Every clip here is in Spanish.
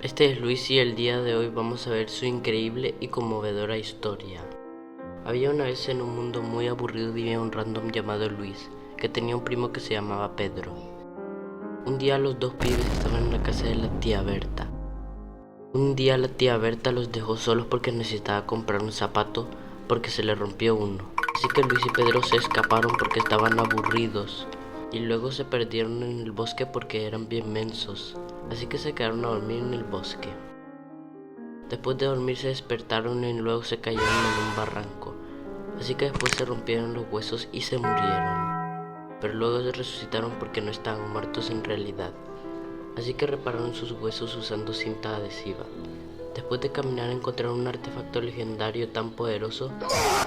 Este es Luis y el día de hoy vamos a ver su increíble y conmovedora historia. Había una vez en un mundo muy aburrido vivía un random llamado Luis, que tenía un primo que se llamaba Pedro. Un día los dos pibes estaban en la casa de la tía Berta. Un día la tía Berta los dejó solos porque necesitaba comprar un zapato porque se le rompió uno. Así que Luis y Pedro se escaparon porque estaban aburridos. Y luego se perdieron en el bosque porque eran bien mensos, así que se quedaron a dormir en el bosque. Después de dormir se despertaron y luego se cayeron en un barranco, así que después se rompieron los huesos y se murieron. Pero luego se resucitaron porque no estaban muertos en realidad, así que repararon sus huesos usando cinta adhesiva. Después de caminar encontraron un artefacto legendario tan poderoso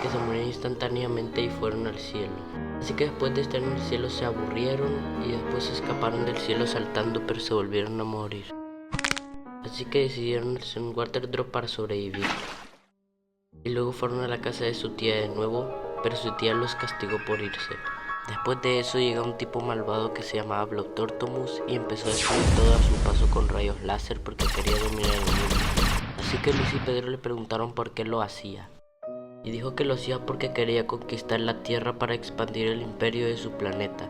que se murieron instantáneamente y fueron al cielo. Así que después de estar en el cielo se aburrieron y después se escaparon del cielo saltando, pero se volvieron a morir. Así que decidieron hacer un water drop para sobrevivir. Y luego fueron a la casa de su tía de nuevo, pero su tía los castigó por irse. Después de eso llegó un tipo malvado que se llamaba Blobtortomus y empezó a destruir todo a su paso con rayos láser porque quería dominar el mundo. Así que Luis y Pedro le preguntaron por qué lo hacía. Y dijo que lo hacía porque quería conquistar la Tierra para expandir el imperio de su planeta.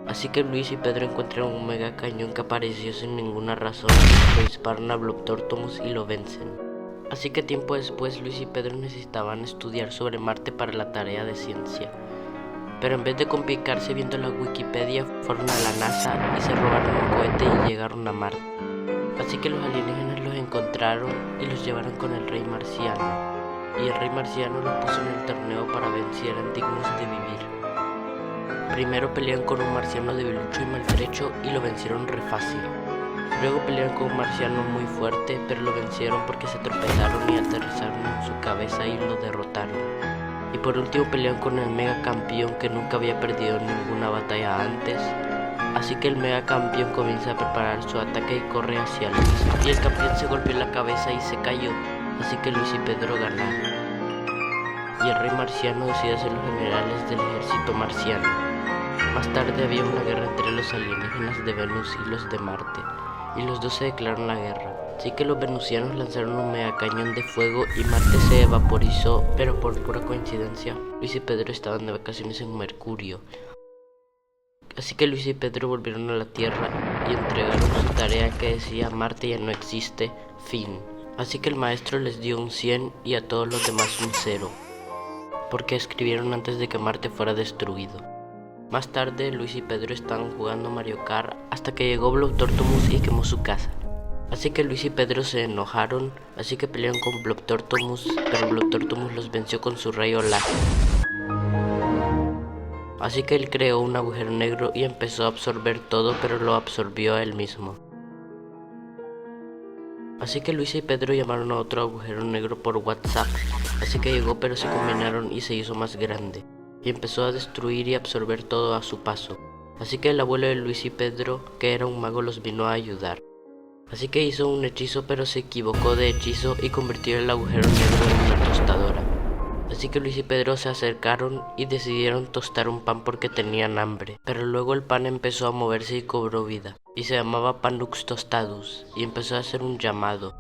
Así que Luis y Pedro encuentran un mega cañón que apareció sin ninguna razón, lo disparan a Blobtortomus y lo vencen. Así que tiempo después Luis y Pedro necesitaban estudiar sobre Marte para la tarea de ciencia. Pero en vez de complicarse viendo la Wikipedia, fueron a la NASA y se robaron un cohete y llegaron a Marte. Así que los alienígenas los encontraron y los llevaron con el rey marciano. Y el rey marciano los puso en el torneo para ver si eran dignos de vivir. Primero pelearon con un marciano debilucho y maltrecho y lo vencieron re fácil. Luego pelearon con un marciano muy fuerte, pero lo vencieron porque se tropezaron y aterrizaron en su cabeza y lo derrotaron. Y por último pelearon con el mega campeón que nunca había perdido ninguna batalla antes. Así que el mega campeón comienza a preparar su ataque y corre hacia Luis. Y el campeón se golpeó en la cabeza y se cayó. Así que Luis y Pedro ganaron. Y el rey marciano decide ser los generales del ejército marciano. Más tarde había una guerra entre los alienígenas de Venus y los de Marte. Y los dos se declararon la guerra. Así que los venusianos lanzaron un mega cañón de fuego y Marte se vaporizó, pero por pura coincidencia, Luis y Pedro estaban de vacaciones en Mercurio. Así que Luis y Pedro volvieron a la Tierra y entregaron su tarea que decía Marte ya no existe, fin. Así que el maestro les dio un 100 y a todos los demás un 0, porque escribieron antes de que Marte fuera destruido. Más tarde Luis y Pedro estaban jugando Mario Kart hasta que llegó Blobtortomus y quemó su casa. Así que Luis y Pedro se enojaron, así que pelearon con Blobtortomus, pero Blobtortomus los venció con su rayo láser. Así que él creó un agujero negro y empezó a absorber todo, pero lo absorbió a él mismo. Así que Luis y Pedro llamaron a otro agujero negro por WhatsApp, así que llegó pero se combinaron y se hizo más grande, y empezó a destruir y absorber todo a su paso. Así que el abuelo de Luis y Pedro, que era un mago, los vino a ayudar. Así que hizo un hechizo pero se equivocó de hechizo y convirtió el agujero negro en una tostadora. Así que Luis y Pedro se acercaron y decidieron tostar un pan porque tenían hambre. Pero luego el pan empezó a moverse y cobró vida. Y se llamaba Panux Tostadus y empezó a hacer un llamado.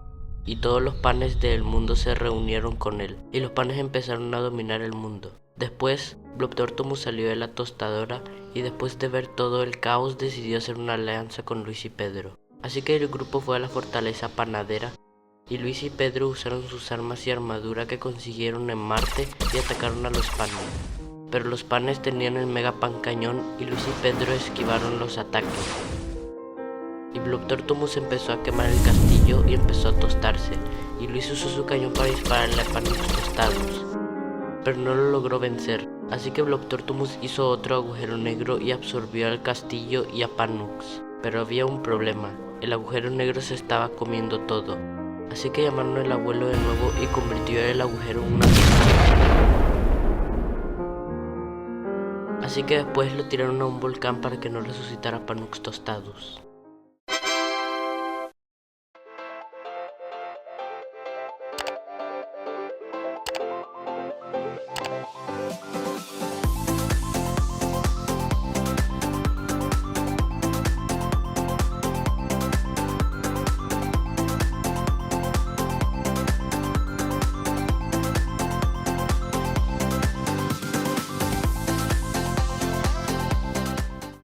Y todos los panes del mundo se reunieron con él. Y los panes empezaron a dominar el mundo. Después, Blobtortomus salió de la tostadora y después de ver todo el caos decidió hacer una alianza con Luis y Pedro. Así que el grupo fue a la fortaleza panadera. Y Luis y Pedro usaron sus armas y armadura que consiguieron en Marte y atacaron a los panes. Pero los panes tenían el mega pan cañón y Luis y Pedro esquivaron los ataques. Y Blobtortomus empezó a quemar el castillo y empezó a tostarse. Y Luis usó su cañón para dispararle a Panux tostados, pero no lo logró vencer. Así que Blobtortomus hizo otro agujero negro y absorbió al castillo y a Panux. Pero había un problema, el agujero negro se estaba comiendo todo. Así que llamaron al abuelo de nuevo y convirtió el agujero en una tostadora. Así que después lo tiraron a un volcán para que no resucitara Panux Tostados.